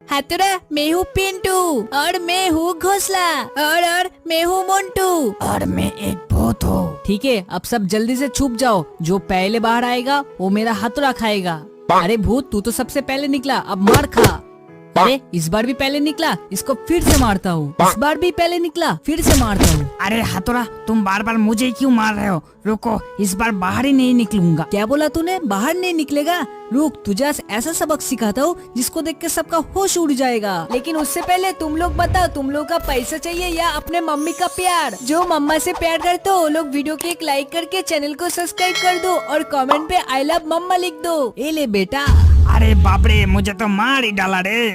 हाथुरा मैं हूँ पिंटू और मैं हूँ घोसला और मैं हूँ मोंटू और मैं एक भूत हूँ। ठीक है, अब सब जल्दी से छुप जाओ। जो पहले बाहर आएगा वो मेरा हथौड़ा खाएगा। अरे भूत, तू तो सबसे पहले निकला, अब मार खा। अरे इस बार भी पहले निकला, इसको फिर से मारता हूँ। इस बार भी पहले निकला, फिर से मारता हूँ। अरे हथौड़ा, तुम बार बार मुझे क्यों मार रहे हो? रुको, इस बार बाहर ही नहीं निकलूंगा। क्या बोला तूने? बाहर नहीं निकलेगा? रुक, तुझे आज ऐसा सबक सिखाता हूँ जिसको देख के सबका होश उड़ जाएगा। लेकिन उससे पहले तुम लोग बताओ, तुम लोग का पैसा चाहिए या अपने मम्मी का प्यार? जो मम्मा से प्यार करते हो वो लोग वीडियो को एक लाइक करके चैनल को सब्सक्राइब कर दो और कमेंट पे आई लव मम्मा लिख दो। ए ले बेटा। अरे बाप रे, मुझे तो मार ही डाला रे।